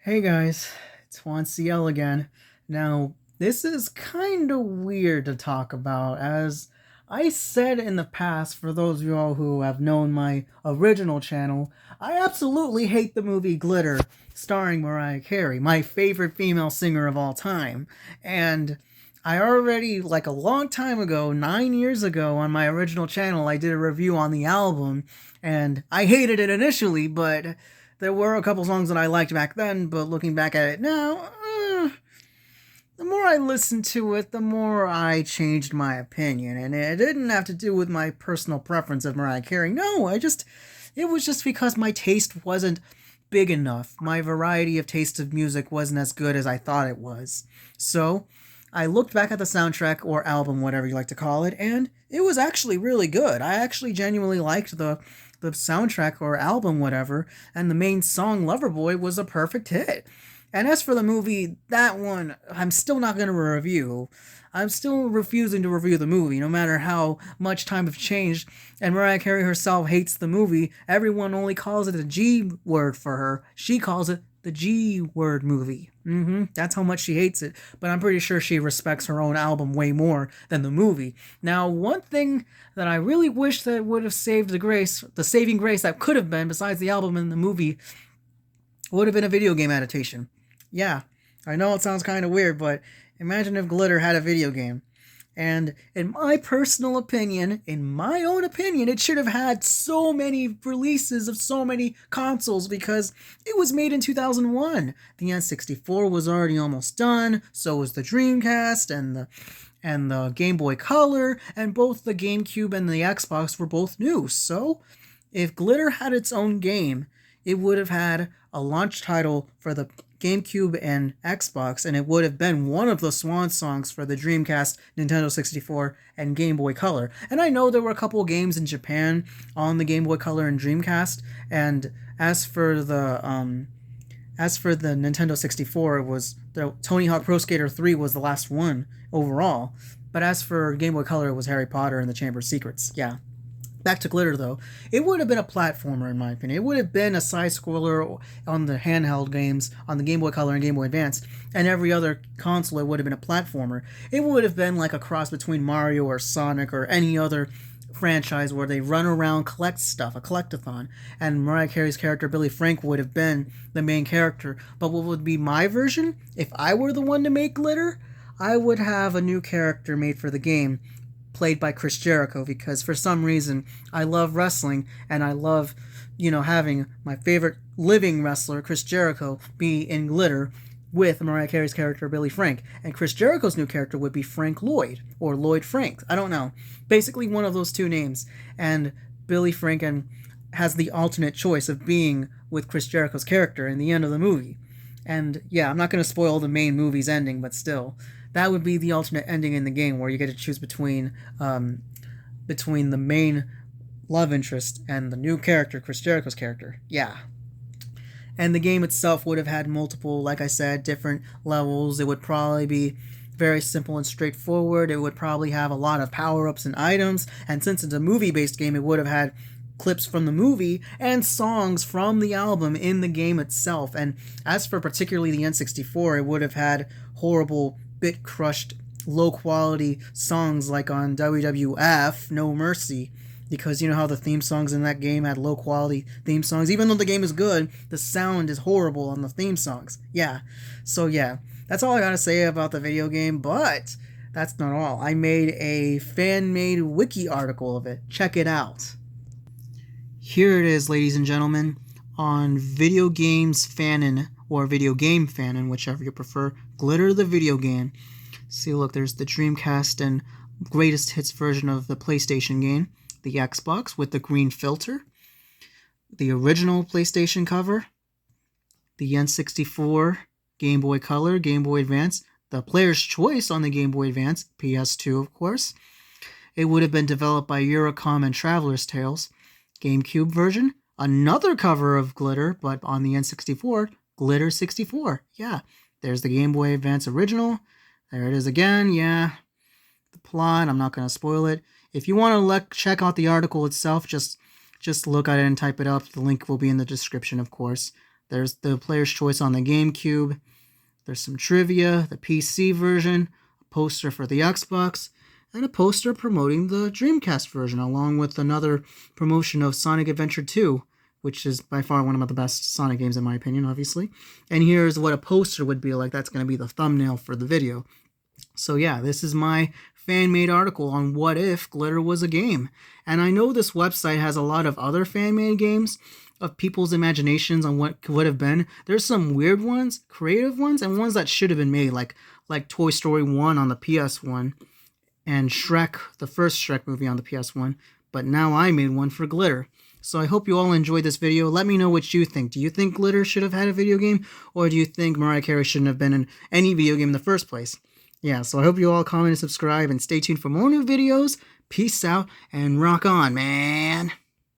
Hey guys, it's Juan CL again. Now, this is kind of weird to talk about, as I said in the past, for those of y'all who have known my original channel, I absolutely hate the movie Glitter, starring Mariah Carey, my favorite female singer of all time. And I already, like a long time ago, 9 years ago, on my original channel, I did a review on the album, and I hated it initially, but there were a couple songs that I liked back then, but looking back at it now, the more I listened to it, the more I changed my opinion. And it didn't have to do with my personal preference of Mariah Carey. No, it was just because my taste wasn't big enough. My variety of taste of music wasn't as good as I thought it was. So, I looked back at the soundtrack or album, whatever you like to call it, and it was actually really good. I actually genuinely liked the soundtrack or album, whatever, and the main song, Loverboy, was a perfect hit. And as for the movie, that one, I'm still not going to review. I'm still refusing to review the movie, no matter how much time has changed. And Mariah Carey herself hates the movie. Everyone only calls it a G word for her. She calls it the G word movie. That's how much she hates it. But I'm pretty sure she respects her own album way more than the movie. Now, one thing that I really wish that would have saved the saving grace that could have been, besides the album and the movie, would have been a video game adaptation. Yeah, I know it sounds kind of weird, but imagine if Glitter had a video game. And in my personal opinion, it should have had so many releases of so many consoles because it was made in 2001. The N64 was already almost done, so was the Dreamcast and the Game Boy Color, and both the GameCube and the Xbox were both new. So, if Glitter had its own game, it would have had a launch title for the GameCube and Xbox, and it would have been one of the swan songs for the Dreamcast, Nintendo 64, and Game Boy Color. And I know there were a couple of games in Japan on the Game Boy Color and Dreamcast, and as for the Nintendo 64, it was the Tony Hawk Pro Skater 3 was the last one overall. But as for Game Boy Color, it was Harry Potter and the Chamber of Secrets. Yeah. Back to Glitter, though. It would have been a platformer, in my opinion. It would have been a side-scroller on the handheld games, on the Game Boy Color and Game Boy Advance, and every other console, it would have been a platformer. It would have been like a cross between Mario or Sonic or any other franchise where they run around, collect stuff, a collectathon, and Mariah Carey's character, Billy Frank, would have been the main character. But what would be my version? If I were the one to make Glitter, I would have a new character made for the game, played by Chris Jericho, because for some reason I love wrestling and I love, having my favorite living wrestler, Chris Jericho, be in Glitter with Mariah Carey's character, Billy Frank. And Chris Jericho's new character would be Frank Lloyd, or Lloyd Frank. I don't know. Basically one of those two names. And Billy Frank has the alternate choice of being with Chris Jericho's character in the end of the movie. And yeah, I'm not going to spoil the main movie's ending, but still, that would be the alternate ending in the game where you get to choose between the main love interest and the new character, Chris Jericho's character. Yeah. And the game itself would have had multiple, like I said, different levels. It would probably be very simple and straightforward. It would probably have a lot of power-ups and items. And since it's a movie-based game, it would have had clips from the movie and songs from the album in the game itself. And as for particularly the N64, it would have had horrible, bit-crushed, low-quality songs like on WWF, No Mercy, because you know how the theme songs in that game had low-quality theme songs? Even though the game is good, the sound is horrible on the theme songs. Yeah. So yeah, that's all I gotta say about the video game, but that's not all. I made a fan-made wiki article of it. Check it out. Here it is, ladies and gentlemen, on Video Games Fanon, or Video Game Fanon, whichever you prefer. Glitter the video game. See, look, there's the Dreamcast and greatest hits version of the PlayStation game, the Xbox with the green filter, the original PlayStation cover, the N64, Game Boy Color, Game Boy Advance, the player's choice on the Game Boy Advance, PS2 of course. It would have been developed by Eurocom and Traveler's Tales. GameCube version, another cover of Glitter, but on the N64, Glitter 64. Yeah, there's the Game Boy Advance original. There it is again, yeah. The plot, I'm not going to spoil it. If you want to check out the article itself, just look at it and type it up. The link will be in the description, of course. There's the player's choice on the GameCube. There's some trivia, the PC version, a poster for the Xbox, and a poster promoting the Dreamcast version, along with another promotion of Sonic Adventure 2, which is by far one of the best Sonic games in my opinion, obviously. And here's what a poster would be like. That's going to be the thumbnail for the video. So yeah, this is my fan-made article on what if Glitter was a game. And I know this website has a lot of other fan-made games of people's imaginations on what could have been. There's some weird ones, creative ones, and ones that should have been made, like Toy Story 1 on the PS1 and Shrek, the first Shrek movie on the PS1. But now I made one for Glitter. So I hope you all enjoyed this video. Let me know what you think. Do you think Glitter should have had a video game? Or do you think Mariah Carey shouldn't have been in any video game in the first place? Yeah, so I hope you all comment and subscribe and stay tuned for more new videos. Peace out and rock on, man.